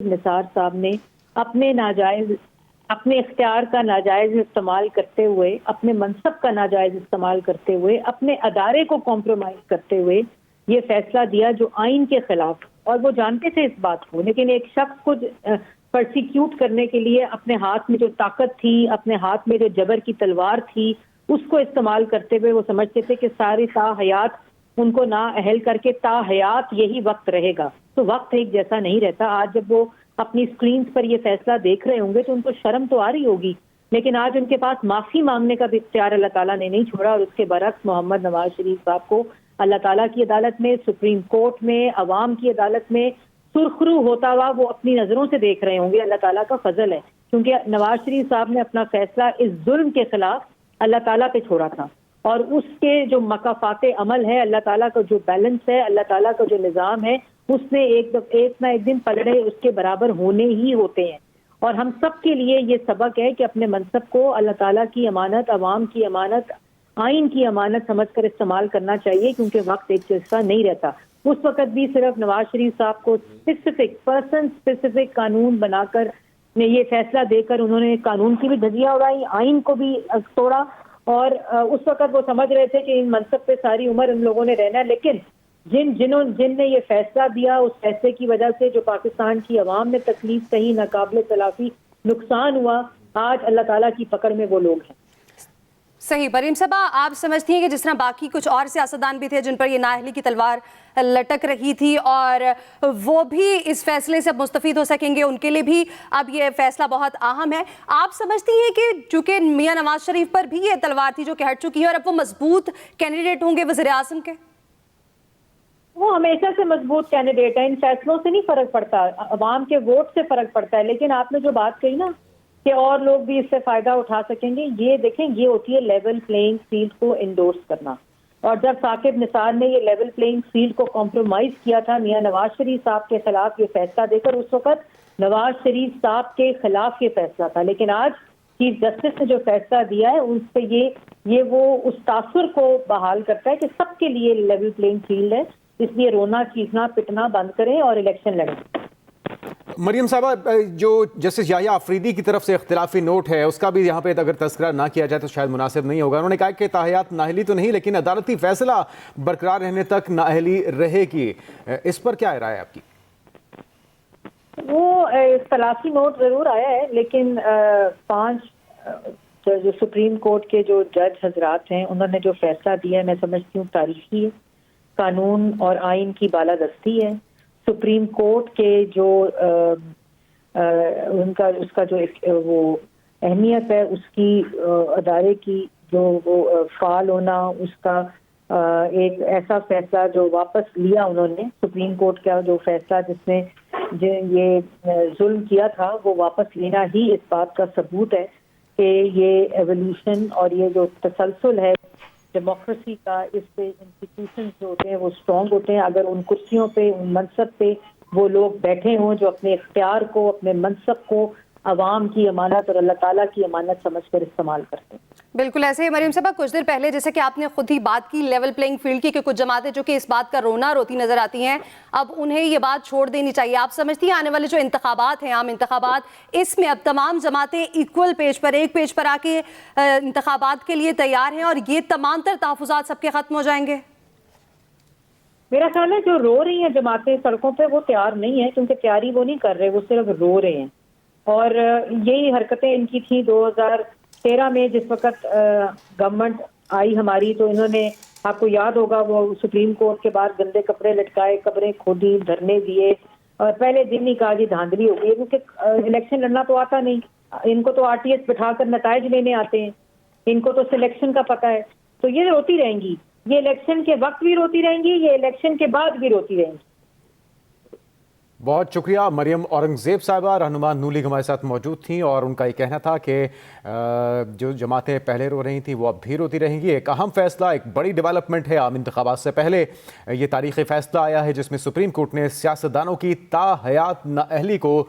نثار صاحب نے اپنے اختیار کا ناجائز استعمال کرتے ہوئے، اپنے منصب کا ناجائز استعمال کرتے ہوئے، اپنے ادارے کو کمپرومائز کرتے ہوئے یہ فیصلہ دیا جو آئین کے خلاف، اور وہ جانتے تھے اس بات کو، لیکن ایک شخص کو پرسیکیوٹ کرنے کے لیے اپنے ہاتھ میں جو طاقت تھی، اپنے ہاتھ میں جو جبر کی تلوار تھی، اس کو استعمال کرتے ہوئے وہ سمجھتے تھے کہ ساری تا حیات ان کو نااہل کر کے تا حیات یہی وقت رہے گا. تو وقت ایک جیسا نہیں رہتا. آج جب وہ اپنی سکرینز پر یہ فیصلہ دیکھ رہے ہوں گے تو ان کو شرم تو آ رہی ہوگی، لیکن آج ان کے پاس معافی مانگنے کا بھی اختیار اللہ تعالیٰ نے نہیں چھوڑا، اور اس کے برعکس محمد نواز شریف صاحب کو اللہ تعالیٰ کی عدالت میں، سپریم کورٹ میں، عوام کی عدالت میں سرخرو ہوتا ہوا وہ اپنی نظروں سے دیکھ رہے ہوں گے. اللہ تعالیٰ کا فضل ہے، کیونکہ نواز شریف صاحب نے اپنا فیصلہ اس ظلم کے خلاف اللہ تعالیٰ پہ چھوڑا تھا، اور اس کے جو مکافات عمل ہے، اللہ تعالیٰ کا جو بیلنس ہے، اللہ تعالیٰ کا جو نظام ہے، اس نے ایک نہ ایک دن پلڑے اس کے برابر ہونے ہی ہوتے ہیں. اور ہم سب کے لیے یہ سبق ہے کہ اپنے منصب کو اللہ تعالیٰ کی امانت، عوام کی امانت، آئین کی امانت سمجھ کر استعمال کرنا چاہیے، کیونکہ وقت ایک جیسا نہیں رہتا. اس وقت بھی صرف نواز شریف صاحب کو اسپیسیفک قانون بنا کر یہ فیصلہ دے کر انہوں نے قانون کی بھی دھجیاں اڑائی، آئین کو بھی توڑا، اور اس وقت وہ سمجھ رہے تھے کہ ان منصب پہ ساری عمر ان لوگوں نے رہنا ہے. لیکن جن نے یہ فیصلہ دیا، اس فیصلے کی وجہ سے جو پاکستان کی عوام نے تکلیف سہی، ناقابل تلافی نقصان ہوا، آج اللہ تعالیٰ کی پکڑ میں وہ لوگ ہیں. صحیح. مریم صاحبہ، آپ سمجھتی ہیں کہ جس طرح باقی کچھ اور سیاستدان بھی تھے جن پر یہ نااہلی کی تلوار لٹک رہی تھی اور وہ بھی اس فیصلے سے مستفید ہو سکیں گے، ان کے لیے بھی اب یہ فیصلہ بہت اہم ہے، آپ سمجھتی ہیں کہ چونکہ میاں نواز شریف پر بھی یہ تلوار تھی جو کہ ہٹ چکی ہے اور اب وہ مضبوط کینڈیڈیٹ ہوں گے وزیر اعظم کے؟ وہ ہمیشہ سے مضبوط کینڈیڈیٹ ہے، ان فیصلوں سے نہیں فرق پڑتا، عوام کے ووٹ سے فرق پڑتا ہے. لیکن آپ نے جو بات کہی نا کہ اور لوگ بھی اس سے فائدہ اٹھا سکیں گے، یہ دیکھیں، یہ ہوتی ہے لیول پلینگ فیلڈ کو انڈورس کرنا. اور جب ثاقب نثار نے یہ لیول پلینگ فیلڈ کو کمپرومائز کیا تھا میاں نواز شریف صاحب کے خلاف یہ فیصلہ دے کر، اس وقت نواز شریف صاحب کے خلاف یہ فیصلہ تھا. لیکن آج چیف جسٹس نے جو فیصلہ دیا ہے اس سے یہ وہ اس تاثر کو بحال کرتا ہے کہ سب کے لیے لیول پلینگ فیلڈ ہے، اس لیے رونا چیخنا پٹنا بند کریں اور الیکشن لڑیں. مریم صاحبہ، جو جسٹس یحییٰ آفریدی کی طرف سے اختلافی نوٹ ہے اس کا بھی یہاں پہ اگر تذکرہ نہ کیا جائے تو شاید مناسب نہیں ہوگا. انہوں نے کہا کہ تاحیات نااہلی تو نہیں لیکن عدالتی فیصلہ برقرار رہنے تک نااہلی رہے گی. اس پر کیا رائے ہے آپ کی؟ وہ اختلافی نوٹ ضرور آیا ہے، لیکن 5 جو سپریم کورٹ کے جو جج حضرات ہیں انہوں نے جو فیصلہ دیا ہے میں سمجھتی ہوں تاریخی ہے، قانون اور آئین کی بالادستی ہے. سپریم کورٹ کے جو اس کا جو وہ اہمیت ہے، اس کی ادارے کی جو وہ فعال ہونا، اس کا ایک ایسا فیصلہ جو واپس لیا انہوں نے، سپریم کورٹ کا جو فیصلہ جس نے یہ ظلم کیا تھا وہ واپس لینا ہی اس بات کا ثبوت ہے کہ یہ ایولیوشن اور یہ جو تسلسل ہے ڈیموکریسی کا، اس پہ انسٹیٹیوشنز جو ہوتے ہیں وہ اسٹرانگ ہوتے ہیں. اگر ان کرسیوں پہ، ان منصب پہ وہ لوگ بیٹھے ہوں جو اپنے اختیار کو، اپنے منصب کو عوام کی امانت اور اللہ تعالیٰ کی امانت سمجھ کر استعمال کرتے ہیں. بالکل ایسے ہی مریم صاحبہ، کچھ دیر پہلے جیسے کہ آپ نے خود ہی بات کی لیول پلینگ فیلڈ کی، کہ کچھ جماعتیں جو کہ اس بات کا رونا روتی نظر آتی ہیں، اب انہیں یہ بات چھوڑ دینی چاہیے. آپ سمجھتی ہیں آنے والے جو انتخابات ہیں، عام انتخابات، اس میں اب تمام جماعتیں ایکول پیج پر، ایک پیج پر آ کے انتخابات کے لیے تیار ہیں اور یہ تمام تر تحفظات سب کے ختم ہو جائیں گے؟ میرا خیال ہے جو رو رہی ہیں جماعتیں سڑکوں پہ وہ تیار نہیں ہیں، کیونکہ تیاری وہ نہیں کر رہے، وہ صرف رو رہے ہیں. اور یہی حرکتیں ان کی تھیں 2013 میں جس وقت گورنمنٹ آئی ہماری، تو انہوں نے، آپ کو یاد ہوگا، وہ سپریم کورٹ کے بعد گندے کپڑے لٹکائے، قبریں کھودی، دھرنے دیے، اور پہلے دن ہی کہا جی دھاندلی ہو گئی، کیونکہ الیکشن لڑنا تو آتا نہیں ان کو، تو آر ٹی ایس بٹھا کر نتائج لینے آتے ہیں، ان کو تو سلیکشن کا پتہ ہے. تو یہ روتی رہیں گی، یہ الیکشن کے وقت بھی روتی رہیں گی، یہ الیکشن کے بعد بھی روتی رہیں گی. بہت شکریہ. مریم اورنگزیب صاحبہ رہنما نون لیگ ہمارے ساتھ موجود تھیں اور ان کا یہ کہنا تھا کہ جو جماعتیں پہلے رو رہی تھیں وہ اب بھی روتی رہیں گی. ایک اہم فیصلہ، ایک بڑی ڈیولپمنٹ ہے. عام انتخابات سے پہلے یہ تاریخی فیصلہ آیا ہے جس میں سپریم کورٹ نے سیاستدانوں کی تا حیات نااہلی کو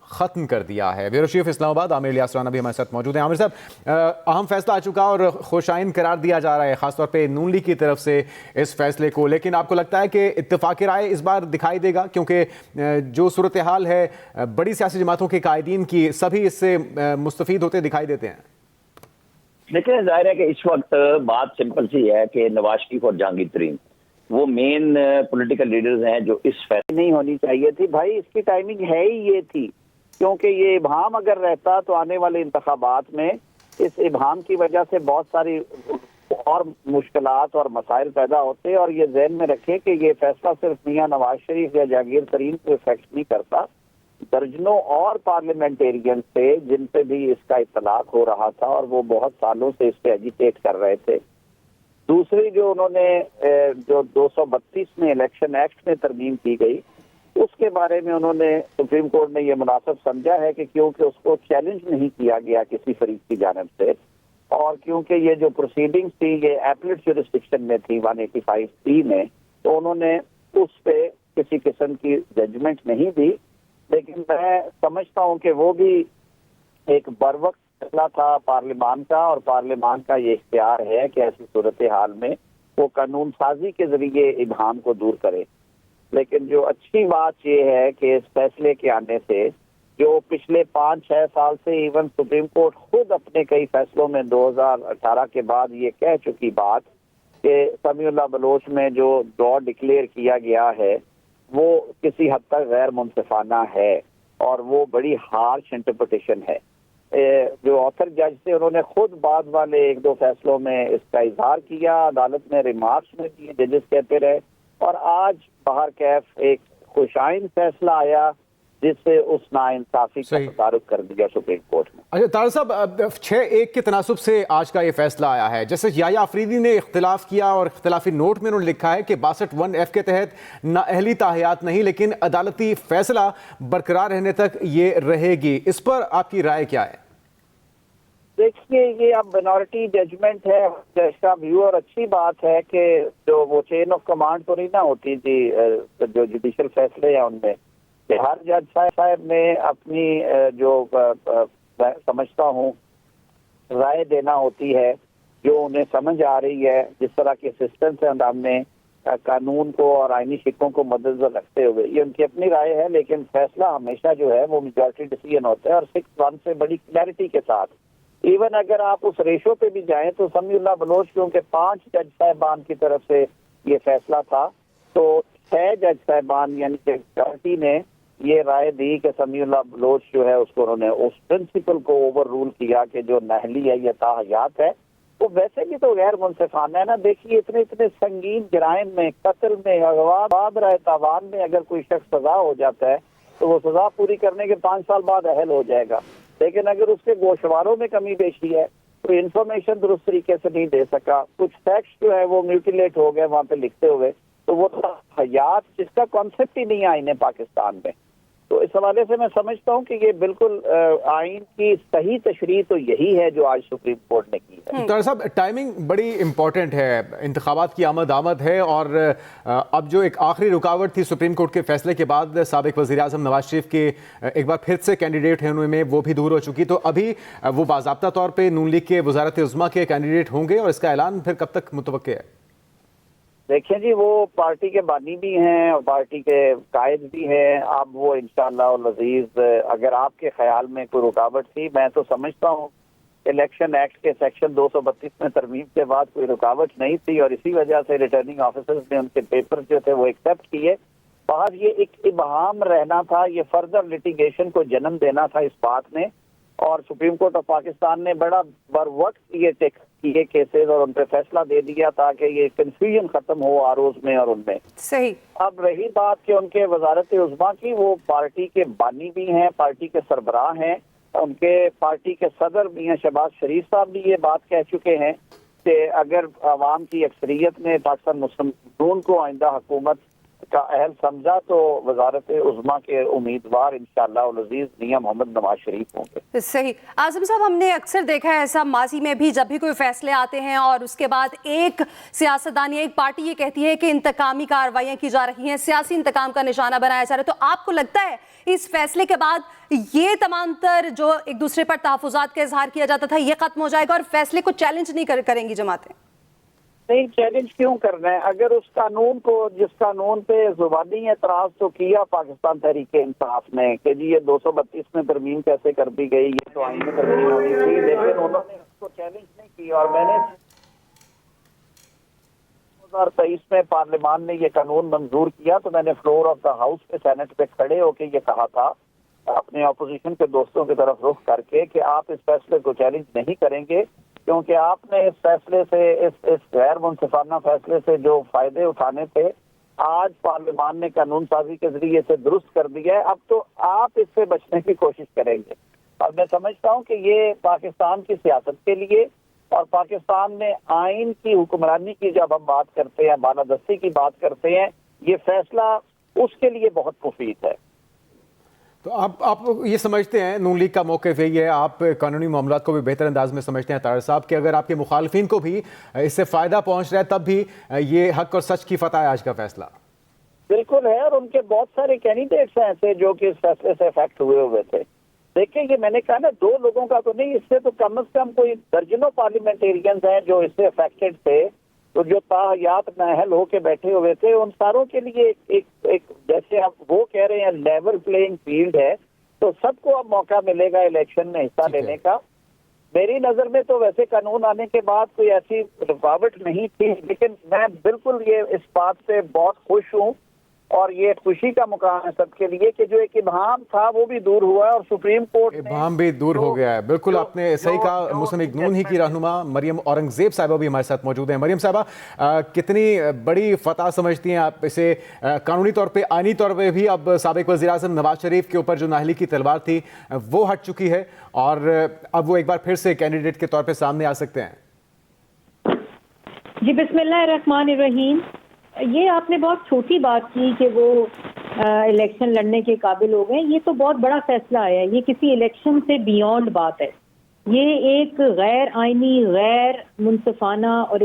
ختم کر دیا ہے۔ بیورو چیف اسلام آباد عامر الیاس رانا بھی ہمارے ساتھ موجود ہیں۔ عامر صاحب، اہم فیصلہ آ چکا اور خوش آئند قرار دیا جا رہا ہے خاص طور پہ نون لیگ کی طرف سے اس فیصلے کو، لیکن آپ کو لگتا ہے کہ اتفاق رائے اس بار دکھائی دے گا؟ کیونکہ جو صورتحال ہے بڑی سیاسی جماعتوں کے قائدین کی، سبھی اس سے مستفید ہوتے دکھائی دیتے ہیں۔ دیکھیں، ظاہر ہے کہ اس وقت بات سمپل سی ہے کہ نواز شریف اور جہانگیر ترین وہ مین پولیٹیکل لیڈرز ہیں جو اس فیصلے نہیں ہونی چاہیے تھی۔ بھائی اس کی ٹائمنگ ہے ہی یہ تھی، کیونکہ یہ ابہام اگر رہتا تو آنے والے انتخابات میں اس ابہام کی وجہ سے بہت ساری اور مشکلات اور مسائل پیدا ہوتے، اور یہ ذہن میں رکھے کہ یہ فیصلہ صرف میاں نواز شریف یا جہانگیر ترین کو افیکٹ نہیں کرتا، درجنوں اور پارلیمنٹیرین تھے جن پہ بھی اس کا اطلاق ہو رہا تھا اور وہ بہت سالوں سے اس پہ ایجیٹیٹ کر رہے تھے۔ دوسری جو انہوں نے جو 232 میں الیکشن ایکٹ میں ترمیم کی گئی، اس کے بارے میں انہوں نے سپریم کورٹ نے یہ مناسب سمجھا ہے کہ کیونکہ اس کو چیلنج نہیں کیا گیا کسی فریق کی جانب سے، اور کیونکہ یہ جو پروسیڈنگز تھی یہ ایپلیٹ جورسڈکشن میں تھی 185C میں، تو انہوں نے اس پہ کسی قسم کی ججمنٹ نہیں دی۔ لیکن میں سمجھتا ہوں کہ وہ بھی ایک بروقت فیصلہ تھا پارلیمان کا، اور پارلیمان کا یہ اختیار ہے کہ ایسی صورتحال میں وہ قانون سازی کے ذریعے ابہام کو دور کرے۔ لیکن جو اچھی بات یہ ہے کہ اس فیصلے کے آنے سے جو پچھلے 5-6 سال سے ایون سپریم کورٹ خود اپنے کئی فیصلوں میں 2018 کے بعد یہ کہہ چکی بات کہ سمیع اللہ بلوچ میں جو ڈرا ڈکلیئر کیا گیا ہے وہ کسی حد تک غیر منصفانہ ہے اور وہ بڑی ہارش انٹرپریٹیشن ہے۔ جو آتھر جج تھے انہوں نے خود بعد والے 1-2 فیصلوں میں اس کا اظہار کیا، عدالت میں ریمارکس میں دیے، ججز کہتے رہے، اور آج بہر کیف ایک خوش آئند فیصلہ آیا جس سے اس ناانصافی کا تدارک کر دیا سپریم کورٹ میں۔ اچھا طارق صاحب، 6-1 کے تناسب سے آج کا یہ فیصلہ آیا ہے۔ جیسے یحییٰ آفریدی نے اختلاف کیا اور اختلافی نوٹ میں انہوں نے لکھا ہے کہ 62(1)(f) کے تحت نااہلی تاحیات نہیں لیکن عدالتی فیصلہ برقرار رہنے تک یہ رہے گی، اس پر آپ کی رائے کیا ہے؟ دیکھیے، یہ اب مائنورٹی ججمنٹ ہے، جج کا ویو، اور اچھی بات ہے کہ جو وہ چین آف کمانڈ تو نہیں نہ ہوتی تھی جو جوڈیشل فیصلے ہیں ان میں، کہ ہر جج صاحب نے اپنی جو سمجھتا ہوں رائے دینا ہوتی ہے جو انہیں سمجھ آ رہی ہے، جس طرح کے سسٹم سے ہم نے قانون کو اور آئینی شکوں کو مدنظر رکھتے ہوئے، یہ ان کی اپنی رائے ہے، لیکن فیصلہ ہمیشہ جو ہے وہ میجورٹی ڈیسیژن ہوتا ہے، اور 6-1 سے بڑی کلیئرٹی کے ساتھ۔ ایون اگر آپ اس ریشو پہ بھی جائیں تو سمیع اللہ بلوچ کیونکہ 5 جج صاحبان کی طرف سے یہ فیصلہ تھا، تو 6 جج صاحبان یعنی کہ میجورٹی نے یہ رائے دی کہ سمیع اللہ بلوچ جو ہے اس کو انہوں نے اس پرنسپل کو اوور رول کیا کہ جو نااہلی ہے یا تاحیات ہے وہ ویسے بھی تو غیر منصفانہ ہے نا۔ دیکھیے اتنے سنگین جرائم میں، قتل میں، اغوا، رائے تاوان میں اگر کوئی شخص سزا ہو جاتا ہے تو وہ سزا پوری کرنے کے 5 سال بعد اہل ہو جائے گا، لیکن اگر اس کے گوشواروں میں کمی بیشی ہے، کوئی انفارمیشن درست طریقے سے نہیں دے سکا، کچھ فیکٹس جو ہے وہ میوٹیلیٹ ہو گئے وہاں پہ لکھتے ہوئے، تو وہ حیات جس کا کانسیپٹ ہی نہیں آئین پاکستان میں۔ تو اس حوالے سے میں سمجھتا ہوں کہ یہ بالکل آئین کی صحیح تشریح تو یہی ہے جو آج سپریم کورٹ نے کی ہے۔ طارق صاحب، ٹائمنگ بڑی امپورٹنٹ ہے، انتخابات کی آمد ہے، اور اب جو ایک آخری رکاوٹ تھی سپریم کورٹ کے فیصلے کے بعد سابق وزیر اعظم نواز شریف کے ایک بار پھر سے کینڈیڈیٹ ہیں میں، وہ بھی دور ہو چکی، تو ابھی وہ باضابطہ طور پہ نون لیگ کے وزارت عظمیٰ کے کینڈیڈیٹ ہوں گے، اور اس کا اعلان پھر کب تک متوقع ہے؟ دیکھیں جی، وہ پارٹی کے بانی بھی ہیں اور پارٹی کے قائد بھی ہیں، اب وہ انشاءاللہ العزیز اگر آپ کے خیال میں کوئی رکاوٹ تھی، میں تو سمجھتا ہوں الیکشن ایکٹ کے سیکشن 232 میں ترمیم کے بعد کوئی رکاوٹ نہیں تھی، اور اسی وجہ سے ریٹرننگ آفیسرز نے ان کے پیپر جو تھے وہ ایکسیپٹ کیے۔ باہر یہ ایک ابہام رہنا تھا، یہ فردر لٹیگیشن کو جنم دینا تھا اس بات نے، اور سپریم کورٹ آف پاکستان نے بڑا بر وقت یہ کیسز اور ان پہ فیصلہ دے دیا تاکہ یہ کنفیوژن ختم ہو آروز میں اور ان میں۔ صحیح۔ اب رہی بات کہ ان کے وزارت عظمیٰ کی، وہ پارٹی کے بانی بھی ہیں، پارٹی کے سربراہ ہیں، ان کے پارٹی کے صدر میاں شہباز شریف صاحب بھی یہ بات کہہ چکے ہیں کہ اگر عوام کی اکثریت نے پاکستان مسلم نون کو آئندہ حکومت کا اہل سمجھا تو وزارت عظمیٰ کے امیدوار انشاءاللہ العزیز میاں محمد نواز شریف ہوں گے. صحیح. اعظم صاحب، ہم نے اکثر دیکھا ہے ایسا ماضی میں بھی، جب بھی کوئی فیصلے آتے ہیں اور اس کے بعد ایک سیاستدان یا ایک پارٹی یہ کہتی ہے کہ انتقامی کارروائیاں کی جا رہی ہیں، سیاسی انتقام کا نشانہ بنایا جا رہا ہے، تو آپ کو لگتا ہے اس فیصلے کے بعد یہ تمام تر جو ایک دوسرے پر تحفظات کا اظہار کیا جاتا تھا یہ ختم ہو جائے گا اور فیصلے کو چیلنج نہیں کریں گی جماعتیں؟ نہیں، چیلنج کیوں کرنا ہے؟ اگر اس قانون کو، جس قانون پہ زبانی اعتراض تو کیا پاکستان تحریک انصاف نے کہ جی یہ 232 میں ترمیم کیسے کر دی گئی، یہ تو آئین میں ترمیم ہونی تھی، لیکن انہوں نے اس کو چیلنج نہیں کی. اور میں نے 2023 میں پارلیمان نے یہ قانون منظور کیا تو میں نے فلور آف دا ہاؤس پہ، سینٹ پہ کھڑے ہو کے یہ کہا تھا اپنے اپوزیشن کے دوستوں کی طرف رخ کر کے کہ آپ اس فیصلے کو چیلنج نہیں کریں گے، کیونکہ آپ نے اس فیصلے سے، اس غیر منصفانہ فیصلے سے جو فائدے اٹھانے تھے آج پارلیمان نے قانون سازی کے ذریعے سے درست کر دیا ہے. اب تو آپ اس سے بچنے کی کوشش کریں گے. اور میں سمجھتا ہوں کہ یہ پاکستان کی سیاست کے لیے اور پاکستان میں آئین کی حکمرانی کی جب ہم بات کرتے ہیں، بالادستی کی بات کرتے ہیں، یہ فیصلہ اس کے لیے بہت مفید ہے. تو آپ یہ سمجھتے ہیں، نون لیگ کا موقف یہی ہے، آپ قانونی معاملات کو بھی بہتر انداز میں سمجھتے ہیں طاہر صاحب، کہ اگر آپ کے مخالفین کو بھی اس سے فائدہ پہنچ رہا ہے تب بھی یہ حق اور سچ کی فتح ہے آج کا فیصلہ؟ بالکل ہے، اور ان کے بہت سارے کینڈیڈیٹس ہیں ایسے جو کہ اس فیصلے سے افیکٹ ہوئے تھے. دیکھیں یہ میں نے کہا نا، 2 لوگوں کا تو نہیں، اس سے تو کم از کم کوئی درجنوں پارلیمنٹیرینز ہیں جو اس سے افیکٹڈ تھے، تو جو تاحیات نااہل ہو کے بیٹھے ہوئے تھے ان ساروں کے لیے ایک جیسے آپ وہ کہہ رہے ہیں لیول پلینگ فیلڈ ہے، تو سب کو اب موقع ملے گا الیکشن میں حصہ لینے کا. میری نظر میں تو ویسے قانون آنے کے بعد کوئی ایسی رکاوٹ نہیں تھی، لیکن میں بالکل یہ اس بات سے بہت خوش ہوں اور یہ خوشی کا مقام ہے سب کے لیے کہ جو ایک ابہام تھا وہ بھی دور ہوا ہے اور سپریم کورٹ ابہام بھی دور ہو گیا ہے. بالکل آپ نے صحیح کہا. مسلم لیگ نون ہی کی رہنما مریم اورنگزیب صاحبہ بھی ہمارے ساتھ موجود ہیں. مریم صاحبہ، کتنی بڑی فتح سمجھتی ہیں آپ اسے؟ قانونی طور پہ، آئینی طور پہ بھی اب سابق وزیر اعظم نواز شریف کے اوپر جو نااہلی کی تلوار تھی وہ ہٹ چکی ہے اور اب وہ ایک بار پھر سے کینڈیڈیٹ کے طور پہ سامنے آ سکتے ہیں. جی بسم اللہ الرحمن الرحیم. یہ آپ نے بہت چھوٹی بات کی کہ وہ الیکشن لڑنے کے قابل ہو گئے. یہ تو بہت بڑا فیصلہ آیا ہے. یہ کسی الیکشن سے بیونڈ بات ہے. یہ ایک غیر آئینی، غیر منصفانہ اور ایک